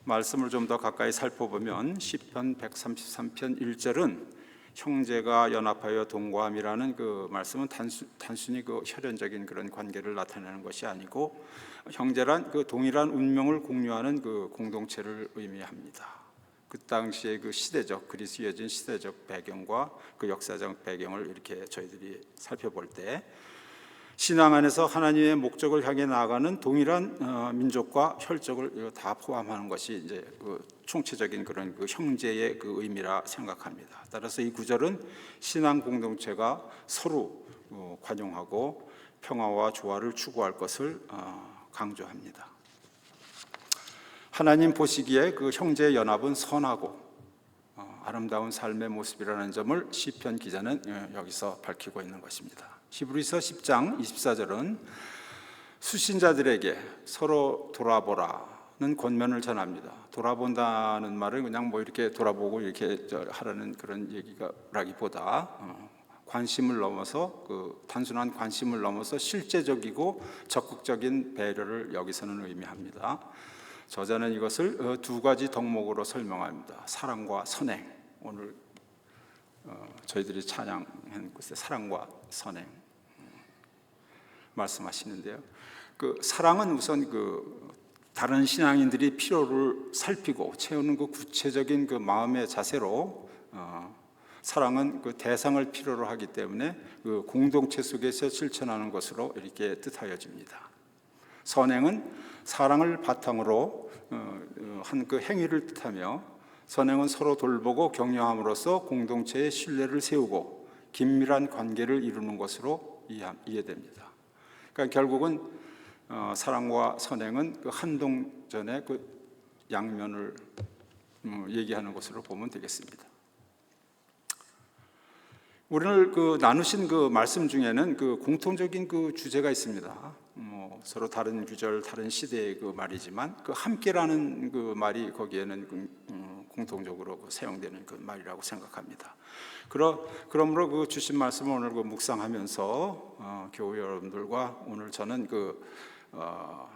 말씀을 좀 더 가까이 살펴보면 시편 133편 1절은 형제가 연합하여 동거함이라는 그 말씀은 단순히 그 혈연적인 그런 관계를 나타내는 것이 아니고 형제란 그 동일한 운명을 공유하는 그 공동체를 의미합니다. 그 당시의 그 시대적 그리스여진 시대적 배경과 그 역사적 배경을 이렇게 저희들이 살펴볼 때 신앙 안에서 하나님의 목적을 향해 나아가는 동일한 민족과 혈족을 다 포함하는 것이 이제 그 총체적인 그런 그 형제의 그 의미라 생각합니다. 따라서 이 구절은 신앙 공동체가 서로 관용하고 평화와 조화를 추구할 것을 강조합니다. 하나님 보시기에 그 형제의 연합은 선하고 아름다운 삶의 모습이라는 점을 시편 기자는 여기서 밝히고 있는 것입니다. 히브리서 10장 24절은 수신자들에게 서로 돌아보라는 권면을 전합니다. 돌아본다는 말은 그냥 뭐 이렇게 돌아보고 이렇게 하라는 그런 얘기라기보다 관심을 넘어서 그 단순한 관심을 넘어서 실제적이고 적극적인 배려를 여기서는 의미합니다. 저자는 이것을 두 가지 덕목으로 설명합니다. 사랑과 선행. 오늘 저희들이 찬양한 곳에 사랑과 선행 말씀하시는데요. 그 사랑은 우선 그 다른 신앙인들이 필요를 살피고 채우는 그 구체적인 그 마음의 자세로 사랑은 그 대상을 필요로 하기 때문에 그 공동체 속에서 실천하는 것으로 이렇게 뜻하여집니다. 선행은 사랑을 바탕으로 한 그 행위를 뜻하며 선행은 서로 돌보고 격려함으로써 공동체의 신뢰를 세우고 긴밀한 관계를 이루는 것으로 이해됩니다. 그러니까 결국은 사랑과 선행은 그 한동전의 그 양면을 얘기하는 것으로 보면 되겠습니다. 오늘 그 나누신 그 말씀 중에는 그 공통적인 그 주제가 있습니다. 서로 다른 규절, 다른 시대의 그 말이지만 그 함께라는 그 말이 거기에는 공통적으로 사용되는 그 말이라고 생각합니다. 그러므로 그 주신 말씀을 오늘 그 묵상하면서 교회 여러분들과 오늘 저는 그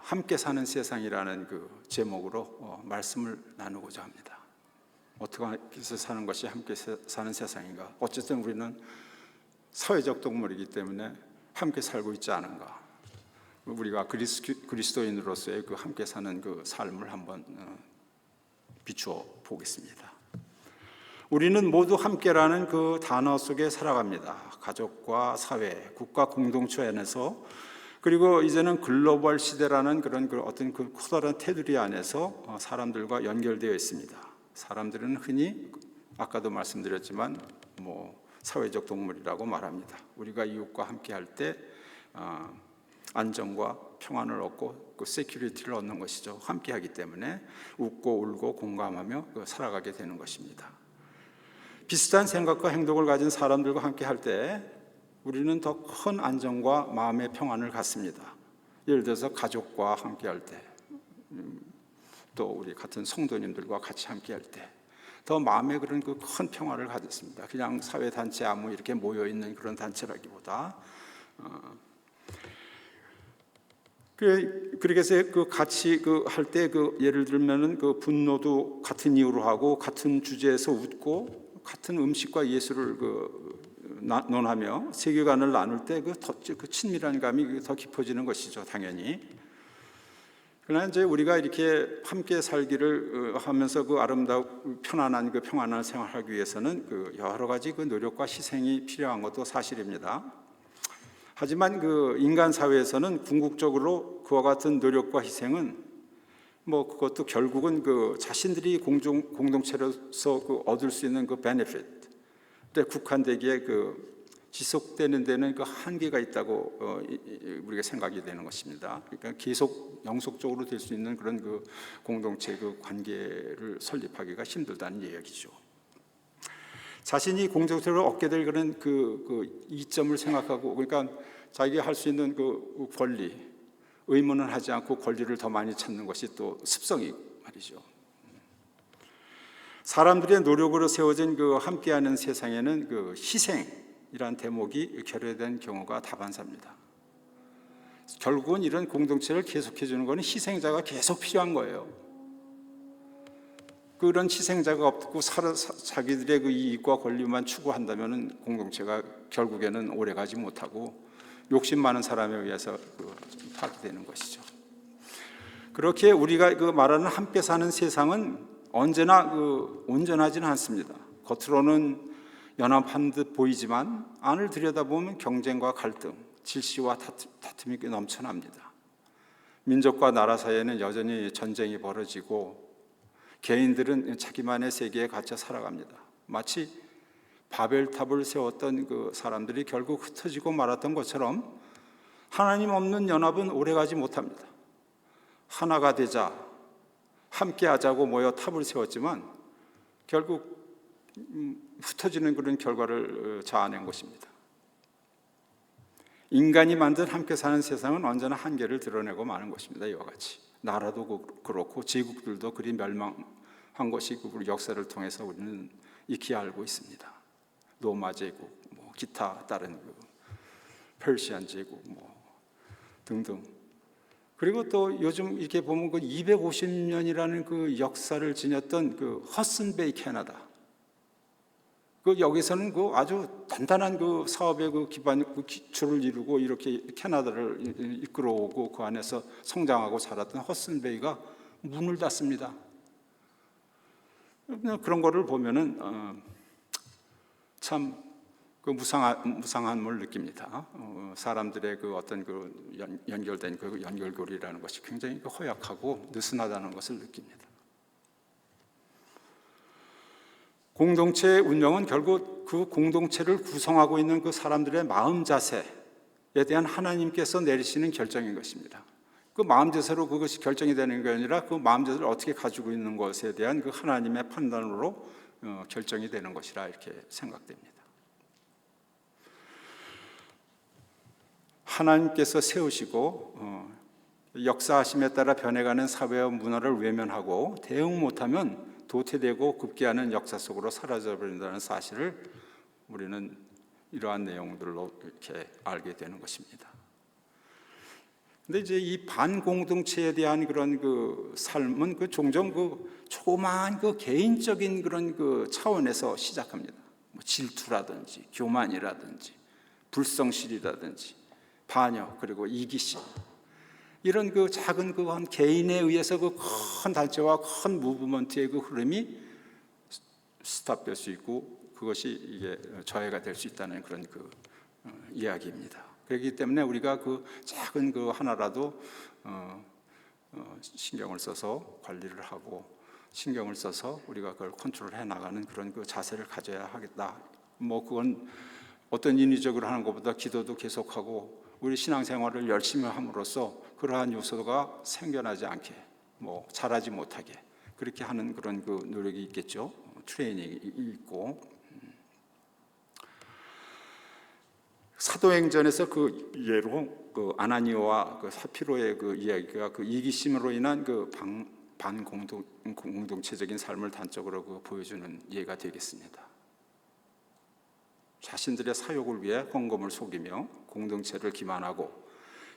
함께 사는 세상이라는 그 제목으로 말씀을 나누고자 합니다. 어떻게 해서 사는 것이 함께 사는 세상인가? 어쨌든 우리는 사회적 동물이기 때문에 함께 살고 있지 않은가? 우리가 그리스도인으로서의 그 함께 사는 그 삶을 한번 비추어 보겠습니다. 우리는 모두 함께라는 그 단어 속에 살아갑니다. 가족과 사회, 국가 공동체 안에서 그리고 이제는 글로벌 시대라는 그런 어떤 그 커다란 테두리 안에서 사람들과 연결되어 있습니다. 사람들은 흔히 아까도 말씀드렸지만 사회적 동물이라고 말합니다. 우리가 이웃과 함께할 때 안정과 평안을 얻고 그 세큐리티를 얻는 것이죠. 함께하기 때문에 웃고 울고 공감하며 살아가게 되는 것입니다. 비슷한 생각과 행동을 가진 사람들과 함께할 때 우리는 더 큰 안정과 마음의 평안을 갖습니다. 예를 들어서 가족과 함께할 때, 또 우리 같은 성도님들과 같이 함께할 때 더 마음에 그런 그 큰 평화를 가졌습니다. 그냥 사회 단체 아무 이렇게 모여 있는 그런 단체라기보다 그렇게 해서 그 같이 그 할 때 그 예를 들면은 그 분노도 같은 이유로 하고 같은 주제에서 웃고 같은 음식과 예술을 논하며 세계관을 나눌 때 그 친밀한 감이 더 깊어지는 것이죠, 당연히. 그러나 이제 우리가 이렇게 함께 살기를 하면서 그 아름다운 편안한 그 평안한 생활하기 위해서는 그 여러 가지 그 노력과 희생이 필요한 것도 사실입니다. 하지만 그 인간 사회에서는 궁극적으로 그와 같은 노력과 희생은 그것도 결국은 그 자신들이 공동체로서 그 얻을 수 있는 그 베네핏에 국한되기에 그 지속되는 데는 그 한계가 있다고 우리가 생각이 되는 것입니다. 그러니까 계속 영속적으로 될 수 있는 그런 그 공동체 그 관계를 설립하기가 힘들다는 이야기죠. 자신이 공동체로 얻게 될 그런 그 이점을 생각하고, 그러니까 자기가 할 수 있는 그 권리, 의무는 하지 않고 권리를 더 많이 찾는 것이 또 습성이 말이죠. 사람들의 노력으로 세워진 그 함께하는 세상에는 그 희생이란 대목이 결여된 경우가 다반사입니다. 결국은 이런 공동체를 계속해 주는 것은 희생자가 계속 필요한 거예요. 그런 희생자가 없고 자기들의 그 이익과 권리만 추구한다면 공동체가 결국에는 오래가지 못하고 욕심 많은 사람에 의해서 파괴되는 것이죠. 그렇게 우리가 말하는 함께 사는 세상은 언제나 온전하지는 않습니다. 겉으로는 연합한 듯 보이지만 안을 들여다보면 경쟁과 갈등, 질시와 다툼이 넘쳐납니다. 민족과 나라 사이에는 여전히 전쟁이 벌어지고 개인들은 자기만의 세계에 갇혀 살아갑니다. 마치 바벨탑을 세웠던 그 사람들이 결국 흩어지고 말았던 것처럼 하나님 없는 연합은 오래가지 못합니다. 하나가 되자, 함께 하자고 모여 탑을 세웠지만 결국 흩어지는 그런 결과를 자아낸 것입니다. 인간이 만든 함께 사는 세상은 언제나 한계를 드러내고 마는 것입니다. 이와 같이 나라도 그렇고 제국들도 그리 멸망한 것이 그 역사를 통해서 우리는 익히 알고 있습니다. 로마 제국, 기타 다른 페르시안 제국 등등. 그리고 또 요즘 이렇게 보면 250년이라는 그 역사를 지녔던 허슨베이 캐나다. 여기서는 아주 단단한 사업의 기초를 이루고 이렇게 캐나다를 이끌어오고 그 안에서 성장하고 자랐던 허슨베이가 문을 닫습니다. 그런 거를 보면은 참 무상함을 느낍니다. 사람들의 어떤 연결된 연결고리라는 것이 굉장히 허약하고 느슨하다는 것을 느낍니다. 공동체의 운명은 결국 그 공동체를 구성하고 있는 그 사람들의 마음 자세에 대한 하나님께서 내리시는 결정인 것입니다. 그 마음 자세로 그것이 결정이 되는 게 아니라 그 마음 자세를 어떻게 가지고 있는 것에 대한 그 하나님의 판단으로 결정이 되는 것이라 이렇게 생각됩니다. 하나님께서 세우시고 역사하심에 따라 변해가는 사회와 문화를 외면하고 대응 못하면 도태되고 급기야는 역사 속으로 사라져버린다는 사실을 우리는 이러한 내용들로 이렇게 알게 되는 것입니다. 근데 이제 이 반공동체에 대한 그런 삶은 종종 조그마한 개인적인 그런 차원에서 시작합니다. 질투라든지 교만이라든지 불성실이라든지 반역 그리고 이기심 이런 작은 한 개인에 의해서 큰 단체와 큰 무브먼트의 흐름이 스탑될 수 있고 그것이 이게 저해가 될 수 있다는 그런 이야기입니다. 그렇기 때문에 우리가 작은 하나라도 신경을 써서 관리를 하고 신경을 써서 우리가 그걸 컨트롤해 나가는 그런 자세를 가져야 하겠다. 그건 어떤 인위적으로 하는 것보다 기도도 계속하고 우리 신앙생활을 열심히 함으로써 그러한 요소가 생겨나지 않게 잘하지 못하게 그렇게 하는 그런 노력이 있겠죠. 트레이닝이 있고 사도행전에서 예로 아나니오와 사피로의 이야기가 이기심으로 인한 반공동체적인 삶을 단적으로 보여주는 예가 되겠습니다. 자신들의 사욕을 위해 헌금을 속이며 공동체를 기만하고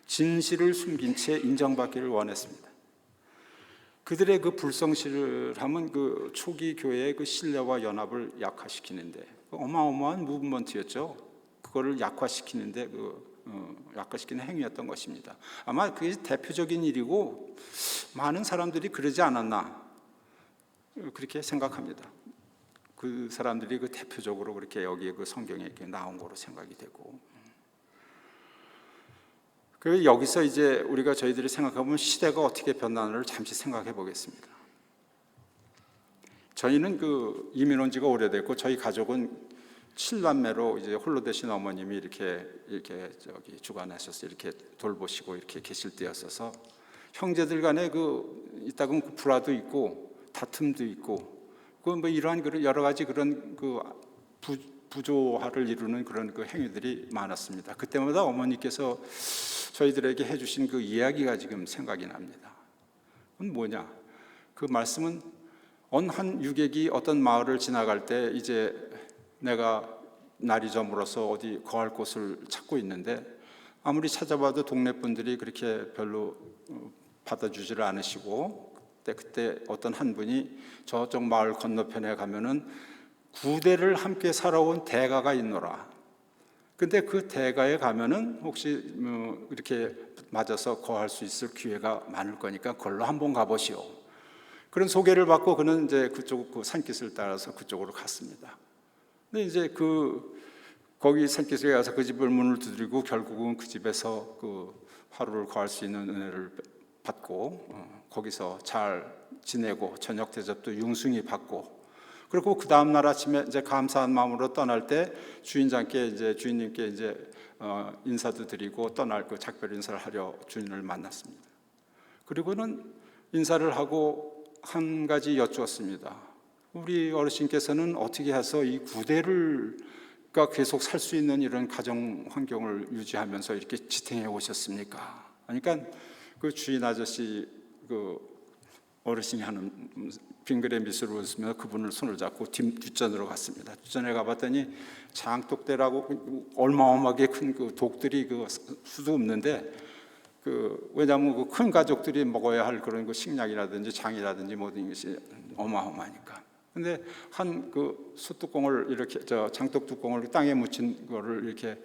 진실을 숨긴 채 인정받기를 원했습니다. 그들의 불성실함은 초기 교회의 신뢰와 연합을 약화시키는데 어마어마한 무브먼트였죠. 그거를 약화시키는데 약화시키는 행위였던 것입니다. 아마 그게 대표적인 일이고 많은 사람들이 그러지 않았나 그렇게 생각합니다. 그 사람들이 대표적으로 그렇게 여기에 성경에 이렇게 나온 거로 생각이 되고 여기서 이제 우리가 저희들이 생각해보면 시대가 어떻게 변하는지를 잠시 생각해 보겠습니다. 저희는 이민 온 지가 오래됐고 저희 가족은 7남매로 이제 홀로 되신 어머님이 이렇게 주관하셔서 이렇게 돌보시고 이렇게 계실 때였어서 형제들 간에 이따금 불화도 있고 다툼도 있고 이러한 여러 가지 그런 부조화를 이루는 그런 행위들이 많았습니다. 그때마다 어머니께서 저희들에게 해주신 이야기가 지금 생각이 납니다. 그건 뭐냐? 그 말씀은 한 유객이 어떤 마을을 지나갈 때 이제 내가 날이 저물어서 어디 거할 곳을 찾고 있는데 아무리 찾아봐도 동네 분들이 그렇게 별로 받아주지를 않으시고 그때 어떤 한 분이 저쪽 마을 건너편에 가면은 구대를 함께 살아온 대가가 있노라. 근데 그 대가에 가면은 혹시 이렇게 맞아서 거할 수 있을 기회가 많을 거니까 그걸로 한번 가보시오. 그런 소개를 받고 그는 이제 그쪽 그 산깃을 따라서 그쪽으로 갔습니다. 근데 이제 거기 산깃에 가서 그 집을 문을 두드리고 결국은 그 집에서 그 하루를 거할 수 있는 은혜를 받고 거기서 잘 지내고 저녁 대접도 융숭이 받고, 그리고 그 다음 날 아침에 이제 감사한 마음으로 떠날 때 주인님께 이제 인사도 드리고 떠날 그 작별 인사를 하려 주인을 만났습니다. 그리고는 인사를 하고 한 가지 여쭈었습니다. 우리 어르신께서는 어떻게 해서 이 구대가 계속 살 수 있는 이런 가정 환경을 유지하면서 이렇게 지탱해 오셨습니까? 그러니까 그 주인 아저씨 그 어르신이 하는 빙그레 미소를 웃으며 그분을 손을 잡고 뒷전으로 갔습니다. 뒷전에 가봤더니 장독대라고 얼마어마하게 큰 그 독들이 그 수도 없는데 왜냐하면 그 큰 가족들이 먹어야 할 그런 그 식량이라든지 장이라든지 모든 것이 어마어마하니까. 근데 한 그 숯뚜껑을 이렇게 장독 뚜껑을 땅에 묻힌 거를 이렇게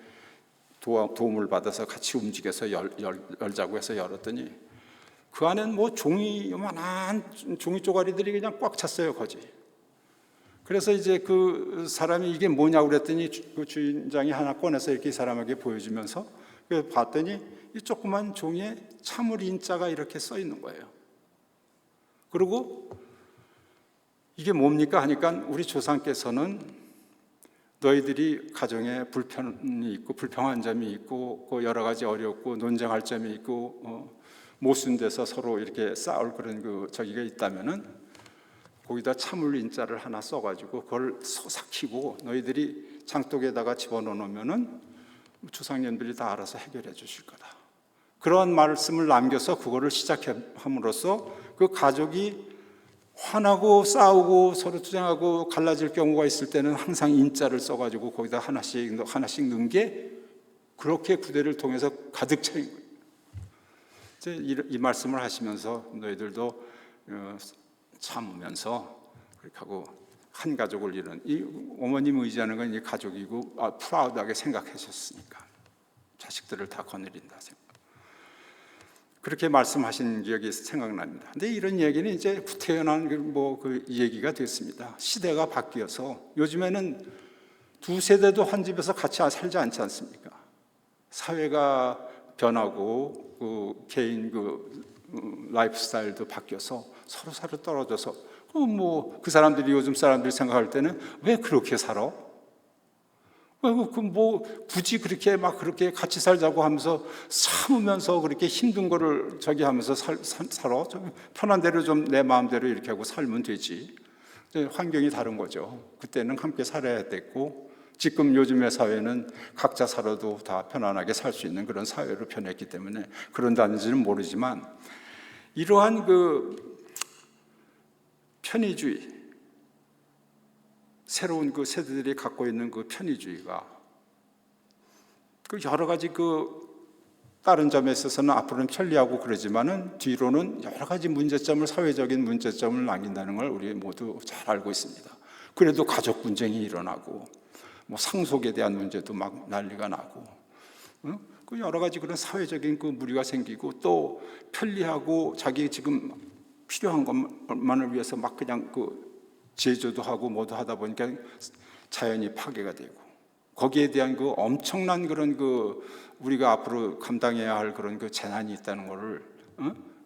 도움을 받아서 같이 움직여서 열자고 해서 열었더니 그 안엔 뭐 요만한 종이 쪼가리들이 그냥 꽉 찼어요, 거지. 그래서 이제 그 사람이 이게 뭐냐고 그랬더니 그 주인장이 하나 꺼내서 이렇게 이 사람에게 보여주면서 봤더니 이 조그만 종이에 참을 인자가 이렇게 써 있는 거예요. 그리고 이게 뭡니까 하니까 우리 조상께서는 너희들이 가정에 불편이 있고 불평한 점이 있고 여러 가지 어렵고 논쟁할 점이 있고 모순돼서 서로 이렇게 싸울 그런 저기가 있다면은 거기다 참을 인자를 하나 써가지고 그걸 솟삭히고 너희들이 장독에다가 집어넣으면은 조상님들이 다 알아서 해결해 주실 거다. 그런 말씀을 남겨서 그거를 시작함으로써 그 가족이 화나고 싸우고 서로 투쟁하고 갈라질 경우가 있을 때는 항상 인자를 써가지고 거기다 하나씩 넣은 게 그렇게 구대를 통해서 가득 차인 거예요. 이 말씀을 하시면서 너희들도 참으면서 그렇게 하고 한 가족을 이룬 이 어머님 의지하는 건 이 가족이고 프라우드하게 생각하셨으니까 자식들을 다 거느린다 생각. 그렇게 말씀하신 기억이 생각납니다. 근데 이런 얘기는 이제 태어난 그 얘기가 됐습니다. 시대가 바뀌어서 요즘에는 두 세대도 한 집에서 같이 살지 않지 않습니까? 사회가 변하고 개인 라이프 스타일도 바뀌어서 서로 떨어져서 그 사람들이 요즘 사람들이 생각할 때는 왜 그렇게 살아? 굳이 그렇게 같이 살자고 하면서 참으면서 그렇게 힘든 거를 하면서 살아? 좀 편한 대로 좀 내 마음대로 이렇게 하고 살면 되지. 환경이 다른 거죠. 그때는 함께 살아야 됐고, 지금 요즘의 사회는 각자 살아도 다 편안하게 살 수 있는 그런 사회로 변했기 때문에 그런다는지는 모르지만, 이러한 편의주의, 새로운 세대들이 갖고 있는 편의주의가 여러 가지 다른 점에 있어서는 앞으로는 편리하고 그러지만은 뒤로는 여러 가지 사회적인 문제점을 남긴다는 걸 우리 모두 잘 알고 있습니다. 그래도 가족 분쟁이 일어나고 상속에 대한 문제도 막 난리가 나고 여러 가지 그런 사회적인 무리가 생기고 또 편리하고 자기 지금 필요한 것만을 위해서 막 그냥 제조도 하고 뭐도 하다 보니까 자연이 파괴가 되고 거기에 대한 엄청난 그런 우리가 앞으로 감당해야 할 그런 재난이 있다는 거를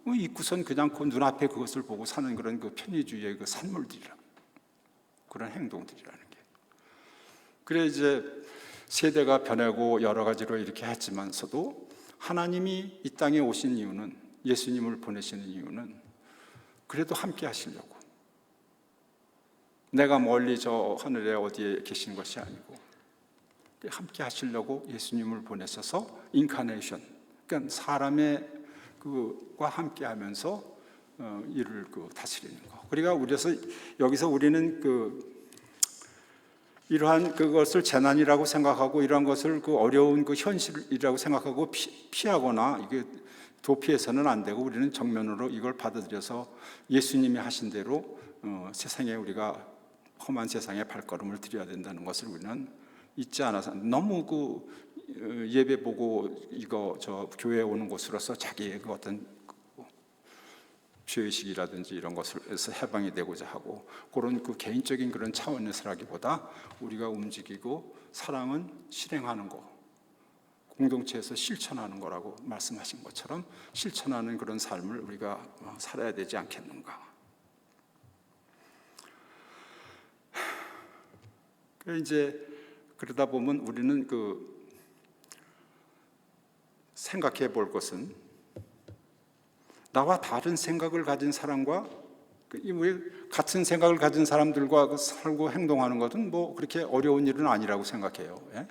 잊고선 그냥 눈앞에 그것을 보고 사는 그런 편의주의의 산물들이라 그런 행동들이라는 게. 그래 이제 세대가 변하고 여러 가지로 이렇게 했지만서도 하나님이 이 땅에 오신 이유는, 예수님을 보내시는 이유는 그래도 함께 하시려고, 내가 멀리 저 하늘에 어디에 계신 것이 아니고 함께 하시려고 예수님을 보내셔서 인카네이션, 그러니까 사람의 과 함께 하면서 일을 다스리는 거. 그러니까 여기서 우리는 이러한 그것을 재난이라고 생각하고 이러한 것을 어려운 현실이라고 생각하고 피하거나 이게 도피해서는 안 되고 우리는 정면으로 이걸 받아들여서 예수님이 하신 대로 세상에 우리가 험한 세상에 발걸음을 들여야 된다는 것을 우리는 잊지 않아서 너무 예배 보고 이거 저 교회에 오는 곳으로서 자기의 그 어떤 죄의식이라든지 이런 것에서 해방이 되고자 하고 그런 그 개인적인 그런 차원에서라기보다 우리가 움직이고 사랑은 실행하는 거, 공동체에서 실천하는 거라고 말씀하신 것처럼 실천하는 그런 삶을 우리가 살아야 되지 않겠는가. 이제 그러다 보면 우리는 생각해 볼 것은 나와 다른 생각을 가진 사람과 같은 생각을 가진 사람들과 살고 행동하는 것은 뭐 그렇게 어려운 일은 아니라고 생각해요. 예?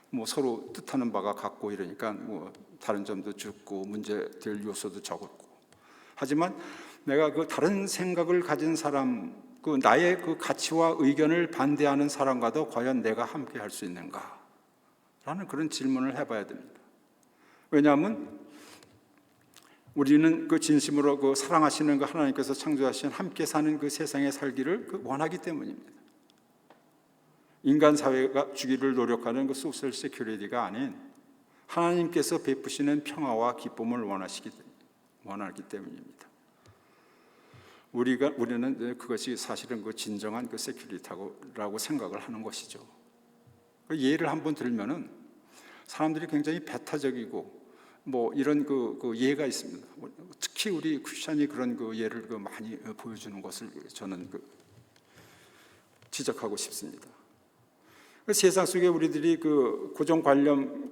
뭐 서로 뜻하는 바가 같고 이러니까 뭐 다른 점도 적고 문제될 요소도 적었고. 하지만 내가 다른 생각을 가진 사람, 나의 가치와 의견을 반대하는 사람과도 과연 내가 함께 할 수 있는가? 라는 그런 질문을 해봐야 됩니다. 왜냐하면 우리는 진심으로 사랑하시는 하나님께서 창조하신 함께 사는 세상에 살기를 원하기 때문입니다. 인간 사회가 주기를 노력하는 소셜 세큐리티가 아닌 하나님께서 베푸시는 평화와 기쁨을 원하기 때문입니다. 우리는 그것이 사실은 진정한 세큐리티라고 생각을 하는 것이죠. 예를 한번 들면은 사람들이 굉장히 배타적이고 뭐 이런 예가 있습니다. 특히 우리 크리스천이 그런 예를 많이 보여주는 것을 저는 지적하고 싶습니다. 세상 속에 우리들이 고정관념,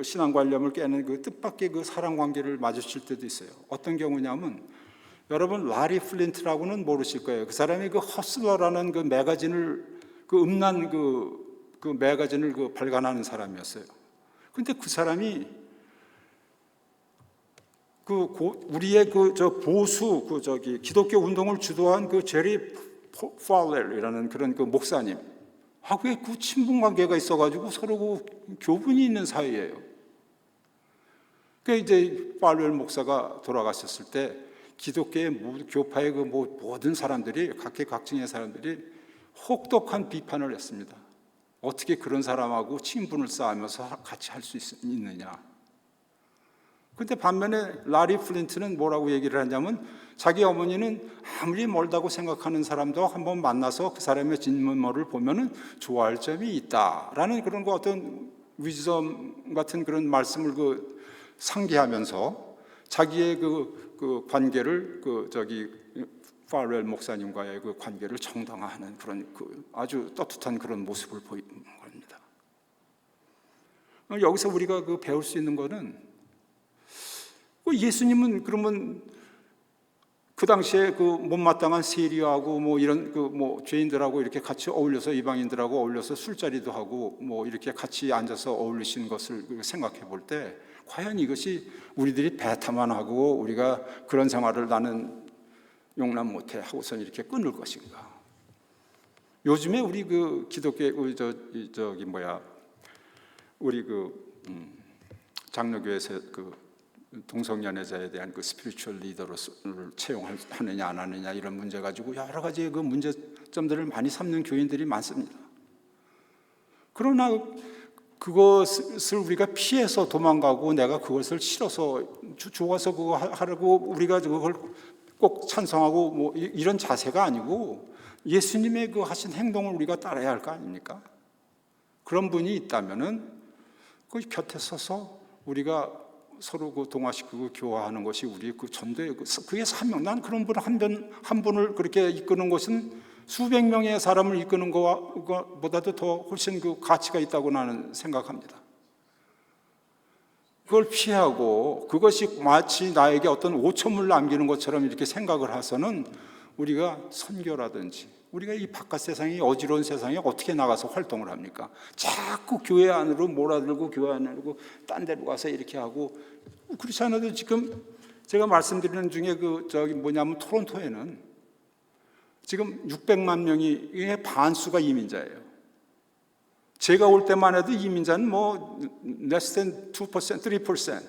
신앙관념을 깨는 뜻밖의 사랑 관계를 마주칠 때도 있어요. 어떤 경우냐면 여러분 라리 플린트라고는 모르실 거예요. 그 사람이 허슬러라는 매거진을 음란 매거진을 발간하는 사람이었어요. 근데 그 사람이 우리의 보수 기독교 운동을 주도한 제리 팔렐이라는 그런 목사님 하고의 친분 관계가 있어가지고 서로 교분이 있는 사이예요. 이제 팔렐 목사가 돌아가셨을 때 기독교의 교파의 모든 사람들이 각계각층의 사람들이 혹독한 비판을 했습니다. 어떻게 그런 사람하고 친분을 쌓으면서 같이 할 수 있느냐. 근데 반면에 라리 플린트는 뭐라고 얘기를 하냐면 자기 어머니는 아무리 멀다고 생각하는 사람도 한번 만나서 그 사람의 진면모를 보면은 좋아할 점이 있다라는 그런 어떤 위즈덤 같은 그런 말씀을 상기하면서 자기의 관계를 팔렐 목사님과의 관계를 정당화하는 그런 아주 떳떳한 그런 모습을 보이는 겁니다. 여기서 우리가 배울 수 있는 것은 예수님은 그러면 그 당시에 못마땅한 세리하고 뭐 이런 죄인들하고 이렇게 같이 어울려서 이방인들하고 어울려서 술자리도 하고 뭐 이렇게 같이 앉아서 어울리신 것을 생각해 볼 때 과연 이것이 우리들이 배타만 하고 우리가 그런 생활을 나는 용납 못해 하고선 이렇게 끊을 것인가? 요즘에 우리 기독교 우리 장로교에서 동성연애자에 대한 스피리추얼 리더를 채용하느냐 안 하느냐 이런 문제 가지고 여러 가지 문제점들을 많이 삼는 교인들이 많습니다. 그러나 그것을 우리가 피해서 도망가고 내가 그것을 싫어서 좋아서 그거 하려고 우리가 그걸 꼭 찬성하고 뭐 이런 자세가 아니고 예수님의 하신 행동을 우리가 따라야 할 거 아닙니까? 그런 분이 있다면은 그 곁에 서서 우리가 서로 동화시키고 교화하는 것이 우리 전도의 그게 사명. 난 그런 분 한 분을 그렇게 이끄는 것은 수백 명의 사람을 이끄는 것보다도 더 훨씬 가치가 있다고 나는 생각합니다. 그걸 피하고 그것이 마치 나에게 어떤 오천물 남기는 것처럼 이렇게 생각을 해서는 우리가 선교라든지 우리가 이 바깥 세상이 어지러운 세상에 어떻게 나가서 활동을 합니까? 자꾸 교회 안으로 몰아들고 교회 안으로 딴 데로 가서 이렇게 하고 그렇지 않아도 지금 제가 말씀드리는 중에 토론토에는 지금 600만 명이 반수가 이민자예요. 제가 올 때만 해도 이민자는 less than 2%, 3%.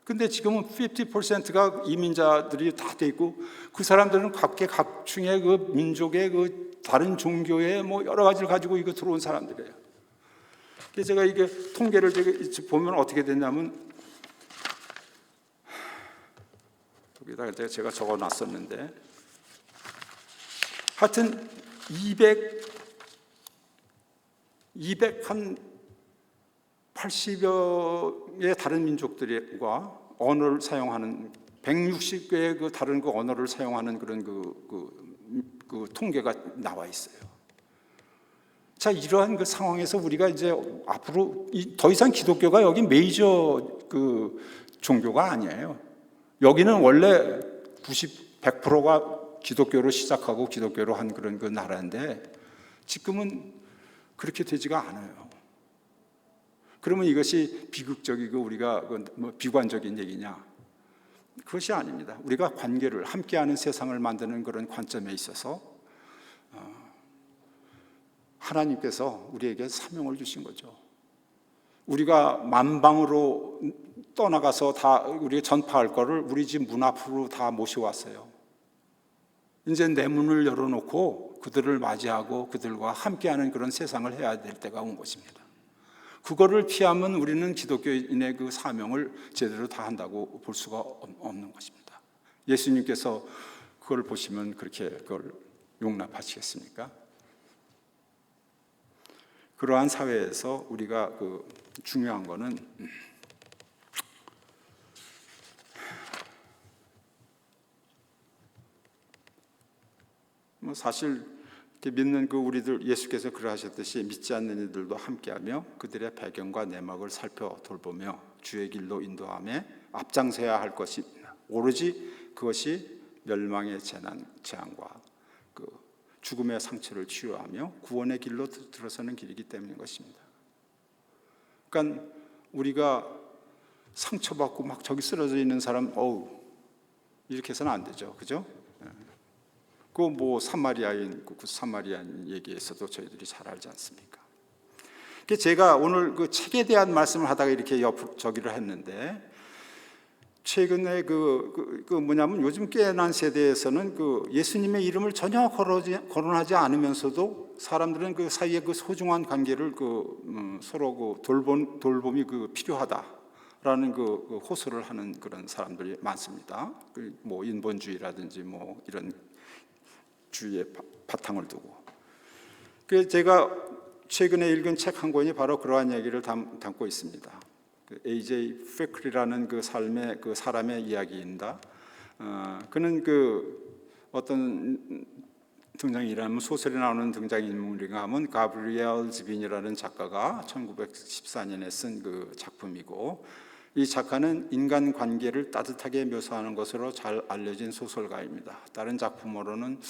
근데 지금은 50%가 이민자들이 다 돼 있고 그 사람들은 각계각층의 그 민족의 그 다른 종교의 뭐 여러 가지를 가지고 이거 들어온 사람들이에요. 그래서 제가 이게 통계를 보면 어떻게 됐냐면 여기다가 제가 적어 놨었는데 하여튼 280여 의 다른 민족들과 언어를 사용하는 160개의 그 다른 그 언어를 사용하는 그런 그 통계가 나와 있어요. 자, 이러한 그 상황에서 우리가 이제 앞으로 더 이상 기독교가 여기 메이저 그 종교가 아니에요. 여기는 원래 100%가 기독교로 시작하고 기독교로 한 그런 그 나라인데 지금은 그렇게 되지가 않아요. 그러면 이것이 비극적이고 우리가 뭐 비관적인 얘기냐? 그것이 아닙니다. 우리가 관계를 함께하는 세상을 만드는 그런 관점에 있어서 하나님께서 우리에게 사명을 주신 거죠. 우리가 만방으로 떠나가서 다 우리가 전파할 거를 우리 집 문 앞으로 다 모셔왔어요. 이제 내 문을 열어놓고 그들을 맞이하고 그들과 함께하는 그런 세상을 해야 될 때가 온 것입니다. 그거를 피하면 우리는 기독교인의 그 사명을 제대로 다 한다고 볼 수가 없는 것입니다. 예수님께서 그걸 보시면 그렇게 그걸 용납하시겠습니까? 그러한 사회에서 우리가 그 중요한 거는 뭐 사실 믿는 그 우리들 예수께서 그러하셨듯이 믿지 않는 이들도 함께하며 그들의 배경과 내막을 살펴 돌보며 주의 길로 인도하며 앞장서야 할 것입니다. 오로지 그것이 멸망의 재앙과 그 죽음의 상처를 치유하며 구원의 길로 들어서는 길이기 때문인 것입니다. 그러니까 우리가 상처받고 막 저기 쓰러져 있는 사람, 이렇게 해서는 안 되죠, 그죠? 그 뭐 사마리아인 얘기에서도 저희들이 잘 알지 않습니까? 제가 오늘 그 책에 대한 말씀을 하다가 이렇게 저기를 했는데 최근에 뭐냐면 요즘 깨어난 세대에서는 그 예수님의 이름을 전혀 거론하지 않으면서도 사람들은 그 사이에 그 소중한 관계를 서로 돌봄이 필요하다라는 호소를 하는 그런 사람들이 많습니다. 뭐 인본주의라든지 뭐 이런 주의의 바탕을 두고. 그래서 제가 최근에 읽은 책 한 권이 바로 그러한 얘기를 담고 있습니다. A.J. 페클이라는 그 삶의 그 사람의 이야기입니다. 그는 어떤 등장인물이라면 소설에 나오는 등장인물인가 하면 가브리엘 지빈이라는 작가가 1914년에 쓴 그 작품이고, 이 작가는 인간 관계를 따뜻하게 묘사하는 것으로 잘 알려진 소설가입니다. 다른 작품으로는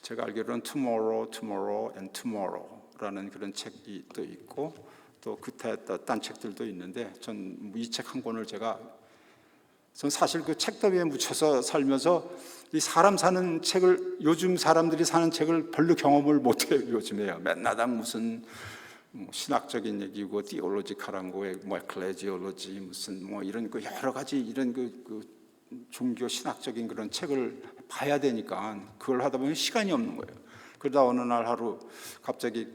제가 알기로는 Tomorrow, Tomorrow and Tomorrow라는 그런 책이 또 있고 또 그때 딴 책들도 있는데 전 이 책 한 권을 전 사실 그 책더미에 묻혀서 살면서 이 사람 사는 책을 요즘 사람들이 사는 책을 별로 경험을 못해요. 요즘에요. 맨날 무슨 신학적인 얘기고 디올로지컬한 거에 뭐 에클레지올로지 무슨 뭐 이런 그 여러 가지 이런 그 종교 신학적인 그런 책을 봐야 되니까 그걸 하다 보면 시간이 없는 거예요. 그러다 어느 날 하루 갑자기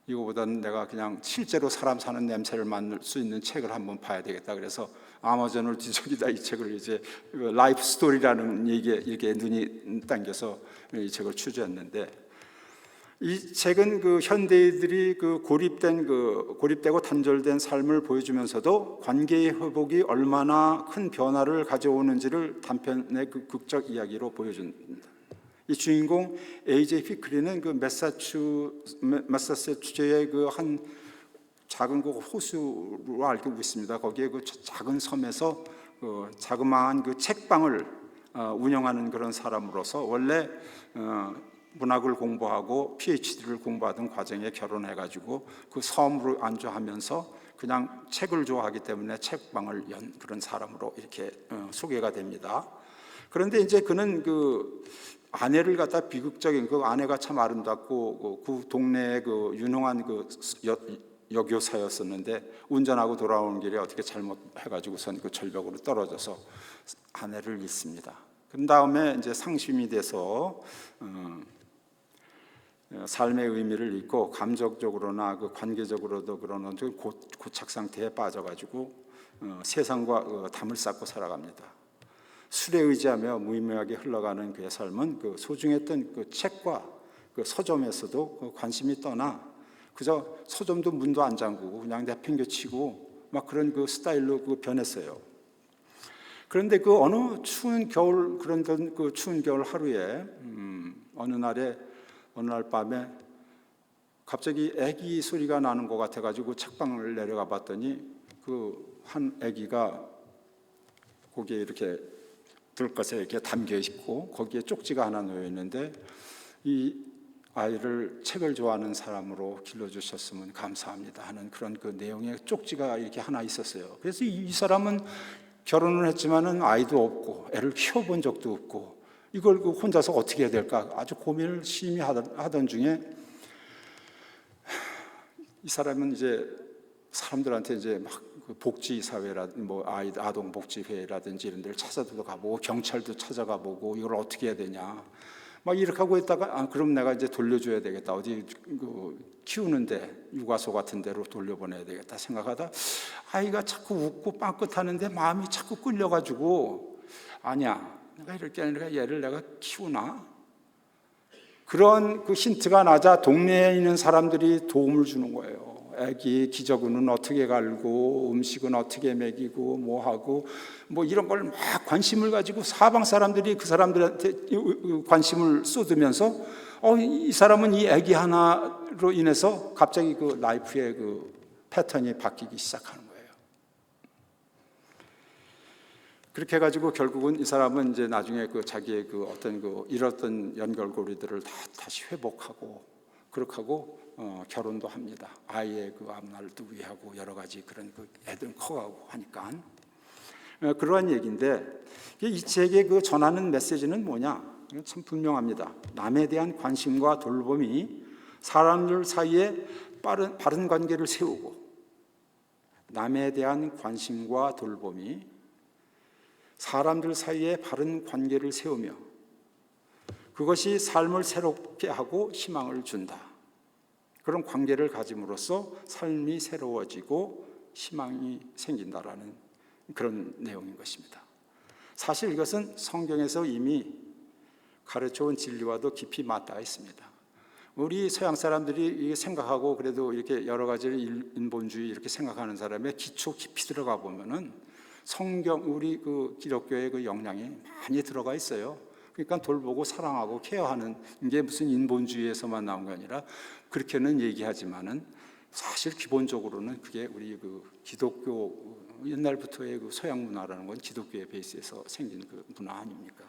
이거보다는 내가 그냥 실제로 사람 사는 냄새를 맡을 수 있는 책을 한번 봐야 되겠다. 그래서 아마존을 뒤적이다 이 책을 이제 라이프 스토리라는 얘기에 이렇게 눈이 당겨서 이 책을 취재했는데, 이 책은 그 현대인들이 고립되고 단절된 삶을 보여주면서도 관계의 회복이 얼마나 큰 변화를 가져오는지를 단편의 그 극적 이야기로 보여줍니다. 이 주인공 A.J. 피클리는 그 매사추세츠의 그 한 작은 그 호수로 알고 있습니다. 거기에 그 작은 섬에서 자그마한 그 책방을 운영하는 그런 사람으로서 원래 문학을 공부하고 PhD를 공부하던 과정에 결혼해가지고 그 섬으로 안주하면서 그냥 책을 좋아하기 때문에 책방을 연 그런 사람으로 이렇게 소개가 됩니다. 그런데 이제 그는 그 아내를 갖다 비극적인 그 아내가 참 아름답고 그 동네의 그 유능한 그 여교사였었는데 운전하고 돌아오는 길에 어떻게 잘못해가지고선 그 절벽으로 떨어져서 아내를 잃습니다. 그 다음에 이제 상심이 돼서 삶의 의미를 잃고 감정적으로나 그 관계적으로도 그런 고착 상태에 빠져가지고 세상과 담을 쌓고 살아갑니다. 술에 의지하며 무의미하게 흘러가는 그의 삶은 그 소중했던 그 책과 그 서점에서도 그 관심이 떠나 그저 서점도 문도 안 잠그고 그냥 내팽개치고 막 그런 그 스타일로 그 변했어요. 그런데 그 어느 추운 겨울 그런 그 추운 겨울 하루에 어느 날 밤에 갑자기 아기 소리가 나는 것 같아가지고 책방을 내려가 봤더니 그 한 아기가 거기에 이렇게 들것에 이렇게 담겨 있고 거기에 쪽지가 하나 놓여 있는데 이 아이를 책을 좋아하는 사람으로 길러주셨으면 감사합니다 하는 그런 그 내용의 쪽지가 이렇게 하나 있었어요. 그래서 이 사람은 결혼을 했지만은 아이도 없고 애를 키워본 적도 없고 이걸 그 혼자서 어떻게 해야 될까 아주 고민을 심히 하던 중에 이 사람은 이제 사람들한테 이제 막 복지사회라 뭐 아동 복지회라든지 이런 데를 찾아도 가보고 경찰도 찾아가 보고 이걸 어떻게 해야 되냐 막 이렇게 하고 있다가 그럼 내가 이제 돌려줘야 되겠다 어디 그 키우는데 육아소 같은 데로 돌려보내야 되겠다 생각하다 아이가 자꾸 웃고 빵긋하는데 마음이 자꾸 끌려가지고 아니야 내가 이럴 게 아니라 얘를 내가 키우나 그런 그 힌트가 나자 동네에 있는 사람들이 도움을 주는 거예요. 애기 기저귀는 어떻게 갈고 음식은 어떻게 먹이고 뭐 하고 뭐 이런 걸 막 관심을 가지고 사방 사람들이 그 사람들한테 관심을 쏟으면서 이 사람은 이 애기 하나로 인해서 갑자기 그 라이프의 그 패턴이 바뀌기 시작하는 거예요. 그렇게 해가지고 결국은 이 사람은 이제 나중에 그 자기의 그 어떤 그 잃었던 연결고리들을 다시 회복하고 그렇게 하고 결혼도 합니다. 아이의 그 앞날도 위하고 여러 가지 그런 그 애들 커가고 하니까 그러한 얘기인데 이 책에 그 전하는 메시지는 뭐냐? 참 분명합니다. 남에 대한 관심과 돌봄이 사람들 사이에 바른 관계를 세우고 남에 대한 관심과 돌봄이 사람들 사이에 바른 관계를 세우며 그것이 삶을 새롭게 하고 희망을 준다. 그런 관계를 가짐으로써 삶이 새로워지고 희망이 생긴다라는 그런 내용인 것입니다. 사실 이것은 성경에서 이미 가르쳐온 진리와도 깊이 맞닿아 있습니다. 우리 서양 사람들이 생각하고 그래도 이렇게 여러 가지를 인본주의 이렇게 생각하는 사람의 기초 깊이 들어가 보면은 성경 우리 그 기독교의 그 영향이 많이 들어가 있어요. 그러니까 돌보고 사랑하고 케어하는 게 무슨 인본주의에서만 나온 게 아니라 그렇게는 얘기하지만은 사실 기본적으로는 그게 우리 그 기독교 옛날부터의 그 서양 문화라는 건 기독교의 베이스에서 생긴 그 문화 아닙니까?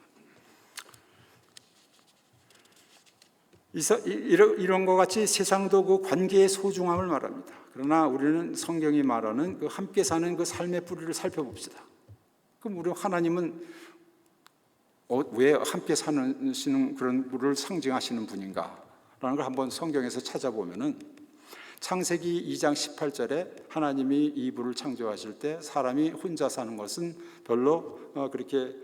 이런 것 같이 세상도 그 관계의 소중함을 말합니다. 그러나 우리는 성경이 말하는 그 함께 사는 그 삶의 뿌리를 살펴봅시다. 그럼 우리 하나님은 왜 함께 사시는 그런 분을 상징하시는 분인가? 라는 걸 한번 성경에서 찾아보면은 창세기 2장 18절에 하나님이 이불을 창조하실 때 사람이 혼자 사는 것은 별로 그렇게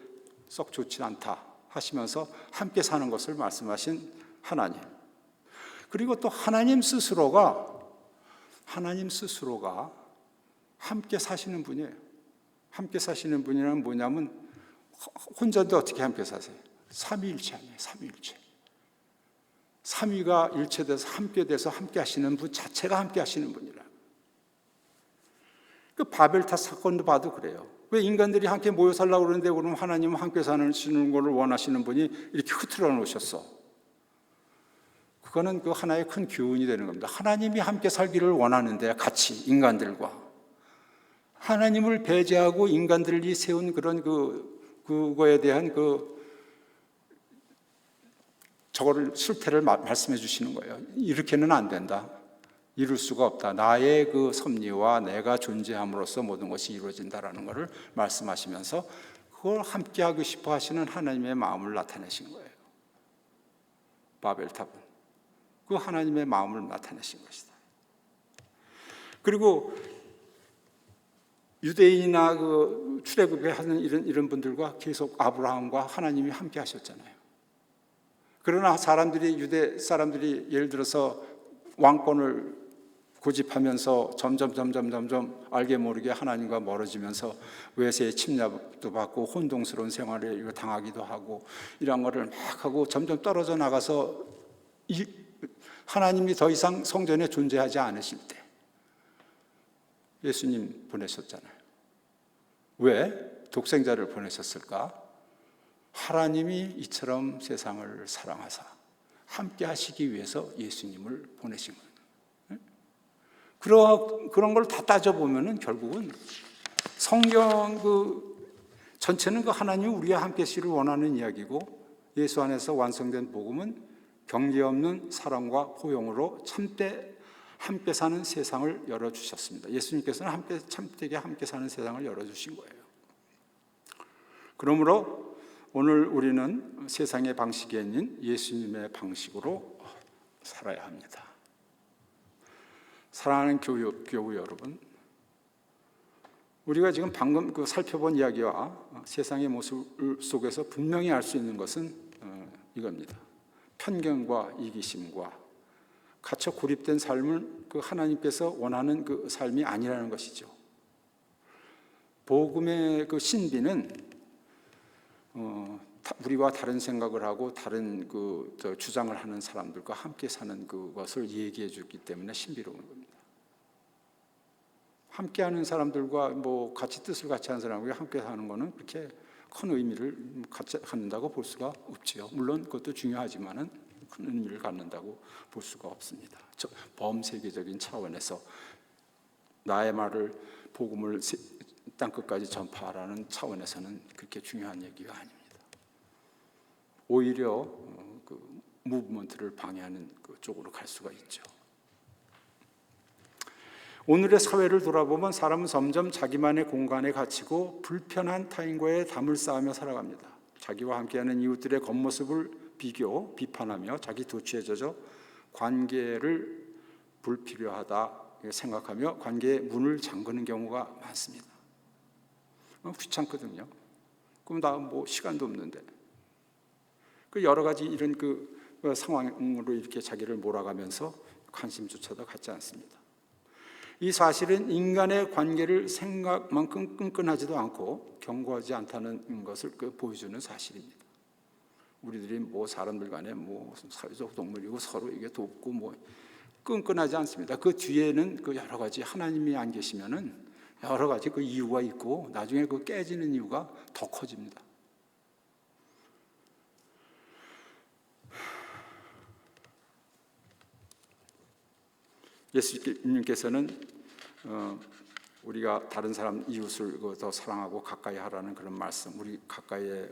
썩 좋지 않다 하시면서 함께 사는 것을 말씀하신 하나님. 그리고 또 하나님 스스로가 함께 사시는 분이에요. 함께 사시는 분이란 뭐냐면 혼자인데 어떻게 함께 사세요? 삼위일체 아니에요. 삼위일체. 삼위가 일체돼서 함께 돼서 함께 하시는 분 자체가 함께 하시는 분이라. 그 바벨탑 사건도 봐도 그래요. 왜 인간들이 함께 모여 살려고 그러는데 그러면 하나님은 함께 사시는 것을 원하시는 분이 이렇게 흐트러 놓으셨어. 그거는 그 하나의 큰 교훈이 되는 겁니다. 하나님이 함께 살기를 원하는데 같이 인간들과 하나님을 배제하고 인간들이 세운 그런 그거에 대한 저거를 실태를 말씀해 주시는 거예요. 이렇게는 안 된다. 이룰 수가 없다. 나의 그 섭리와 내가 존재함으로써 모든 것이 이루어진다라는 것을 말씀하시면서 그걸 함께 하고 싶어 하시는 하나님의 마음을 나타내신 거예요. 바벨탑은 그 하나님의 마음을 나타내신 것이다. 그리고 유대인이나 그 출애굽에 하는 이런 분들과 계속 아브라함과 하나님이 함께 하셨잖아요. 그러나 유대 사람들이 예를 들어서 왕권을 고집하면서 점점 알게 모르게 하나님과 멀어지면서 외세의 침략도 받고 혼동스러운 생활을 당하기도 하고 이런 거를 막 하고 점점 떨어져 나가서 하나님이 더 이상 성전에 존재하지 않으실 때 예수님 보내셨잖아요. 왜 독생자를 보내셨을까? 하나님이 이처럼 세상을 사랑하사 함께 하시기 위해서 예수님을 보내신 거예요. 그런 걸 다 따져보면은 결국은 성경 전체는 하나님이 우리와 함께 하시기를 원하는 이야기고, 예수 안에서 완성된 복음은 경계 없는 사랑과 포용으로 참되 함께 사는 세상을 열어주셨습니다. 예수님께서는 참되게 함께 사는 세상을 열어주신 거예요. 그러므로 오늘 우리는 세상의 방식이 아닌 예수님의 방식으로 살아야 합니다. 사랑하는 교우 여러분, 우리가 지금 방금 살펴본 이야기와 세상의 모습 속에서 분명히 알 수 있는 것은 이겁니다. 편견과 이기심과 갇혀 고립된 삶을 하나님께서 원하는 그 삶이 아니라는 것이죠. 복음의 신비는 우리와 다른 생각을 하고 다른 주장을 하는 사람들과 함께 사는 그것을 얘기해 주기 때문에 신비로운 겁니다. 함께하는 사람들과 같이 뜻을 같이 하는 사람과 함께 사는 것은 그렇게 큰 의미를 갖는다고 볼 수가 없지요. 물론 그것도 중요하지만은 큰 의미를 갖는다고 볼 수가 없습니다. 범세계적인 차원에서 나의 말을 복음을 땅 끝까지 전파하라는 차원에서는 그렇게 중요한 얘기가 아닙니다. 오히려 무브먼트를 방해하는 쪽으로 갈 수가 있죠. 오늘의 사회를 돌아보면 사람은 점점 자기만의 공간에 갇히고 불편한 타인과의 담을 쌓으며 살아갑니다. 자기와 함께하는 이웃들의 겉모습을 비판하며 자기 도취에 젖어 관계를 불필요하다 생각하며 관계의 문을 잠그는 경우가 많습니다. 귀찮거든요. 그럼 나 시간도 없는데. 여러 가지 이런 상황으로 이렇게 자기를 몰아가면서 관심조차도 갖지 않습니다. 이 사실은 인간의 관계를 생각만큼 끈끈하지도 않고 견고하지 않다는 것을 보여주는 사실입니다. 우리들이 사람들 간에 사회적 동물이고 서로 이게 돕고 끈끈하지 않습니다. 그 뒤에는 여러 가지 하나님이 안 계시면은 여러 가지 이유가 있고 나중에 깨지는 이유가 더 커집니다. 예수님께서는 우리가 다른 사람 이웃을 더 사랑하고 가까이 하라는 그런 말씀, 우리 가까이에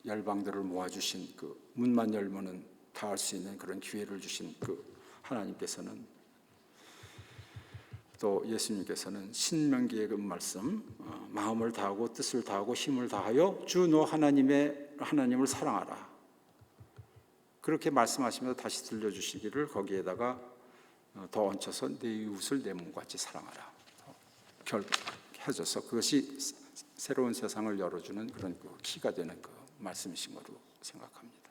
열방들을 모아주신 문만 열면은 다 할 수 있는 그런 기회를 주신 하나님께서는, 또 예수님께서는 신명기의 말씀, 마음을 다하고 뜻을 다하고 힘을 다하여 주 너 하나님을 사랑하라, 그렇게 말씀하시면서 다시 들려주시기를 거기에다가 더 얹혀서 내 이웃을 내 몸같이 사랑하라 해줘서 그것이 새로운 세상을 열어주는 그런 키가 되는 말씀이신 거로 생각합니다.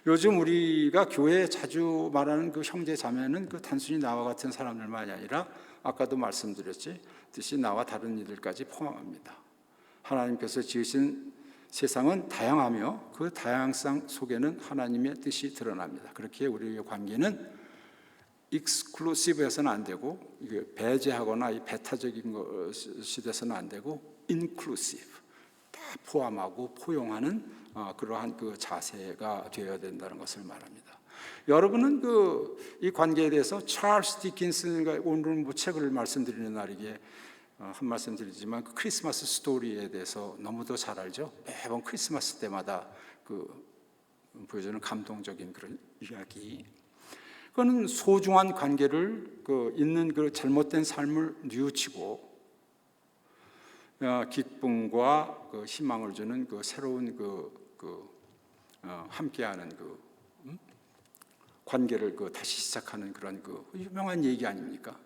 요즘 우리가 교회에 자주 말하는 형제 자매는 단순히 나와 같은 사람들만이 아니라 아까도 말씀드렸듯이 나와 다른 이들까지 포함합니다. 하나님께서 지으신 세상은 다양하며 그 다양성 속에는 하나님의 뜻이 드러납니다. 그렇게 우리의 관계는 익스클루시브해서는 안 되고 이게 배제하거나 배타적인 것이 돼서는 안 되고 인클루시브, 다 포함하고 포용하는 그러한 자세가 되어야 된다는 것을 말합니다. 여러분은 이 관계에 대해서 찰스 디킨슨가 오늘은 책을 말씀드리는 날이기에 한 말씀 드리지만 크리스마스 스토리에 대해서 너무도 잘 알죠. 매번 크리스마스 때마다 보여주는 감동적인 그런 이야기. 그거는 소중한 관계를 있는 잘못된 삶을 뉘우치고 기쁨과 희망을 주는 새로운 함께하는 관계를 다시 시작하는 그런 유명한 얘기 아닙니까?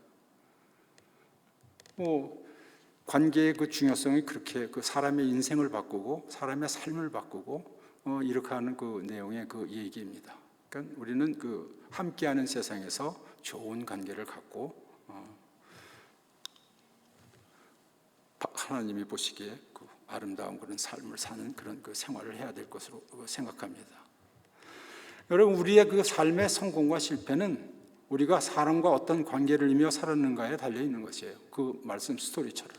관계의 중요성이 그렇게 사람의 인생을 바꾸고 사람의 삶을 바꾸고 이렇게 하는 내용의 얘기입니다. 그러니까 우리는 함께하는 세상에서 좋은 관계를 갖고 하나님이 보시기에 아름다운 그런 삶을 사는 그런 생활을 해야 될 것으로 생각합니다. 여러분, 우리의 삶의 성공과 실패는 우리가 사람과 어떤 관계를 이며 살았는가에 달려 있는 것이에요. 그 말씀 스토리처럼.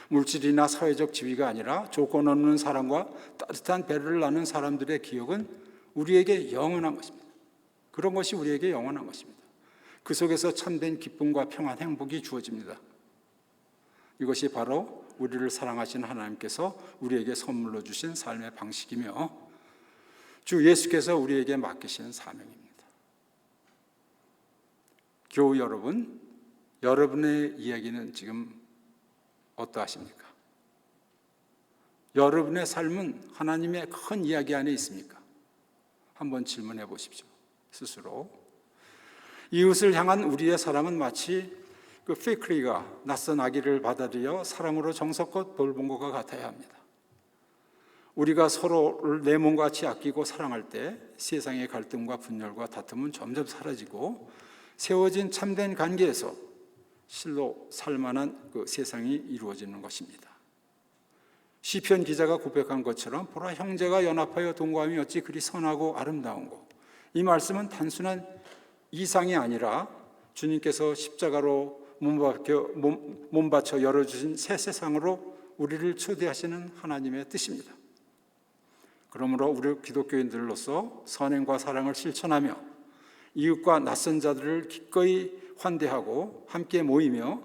물질이나 사회적 지위가 아니라 조건 없는 사랑과 따뜻한 배려를 나눈 사람들의 기억은 우리에게 영원한 것입니다. 그런 것이 우리에게 영원한 것입니다. 그 속에서 참된 기쁨과 평안, 행복이 주어집니다. 이것이 바로 우리를 사랑하시는 하나님께서 우리에게 선물로 주신 삶의 방식이며 주 예수께서 우리에게 맡기신 사명입니다. 교우 여러분, 여러분의 이야기는 지금 어떠하십니까? 여러분의 삶은 하나님의 큰 이야기 안에 있습니까? 한번 질문해 보십시오. 스스로. 이웃을 향한 우리의 사랑은 마치 피크리가 낯선 아기를 받아들여 사랑으로 정성껏 돌본 것과 같아야 합니다. 우리가 서로를 내 몸같이 아끼고 사랑할 때 세상의 갈등과 분열과 다툼은 점점 사라지고 세워진 참된 관계에서 실로 살만한 세상이 이루어지는 것입니다. 시편 기자가 고백한 것처럼 보라, 형제가 연합하여 동거함이 어찌 그리 선하고 아름다운고. 이 말씀은 단순한 이상이 아니라 주님께서 십자가로 몸 바쳐 열어주신 새 세상으로 우리를 초대하시는 하나님의 뜻입니다. 그러므로 우리 기독교인들로서 선행과 사랑을 실천하며 이웃과 낯선 자들을 기꺼이 환대하고 함께 모이며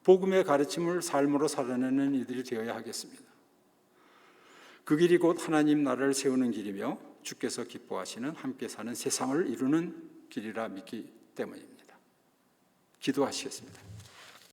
복음의 가르침을 삶으로 살아내는 이들이 되어야 하겠습니다. 그 길이 곧 하나님 나라를 세우는 길이며 주께서 기뻐하시는 함께 사는 세상을 이루는 길이라 믿기 때문입니다. 기도하시겠습니다.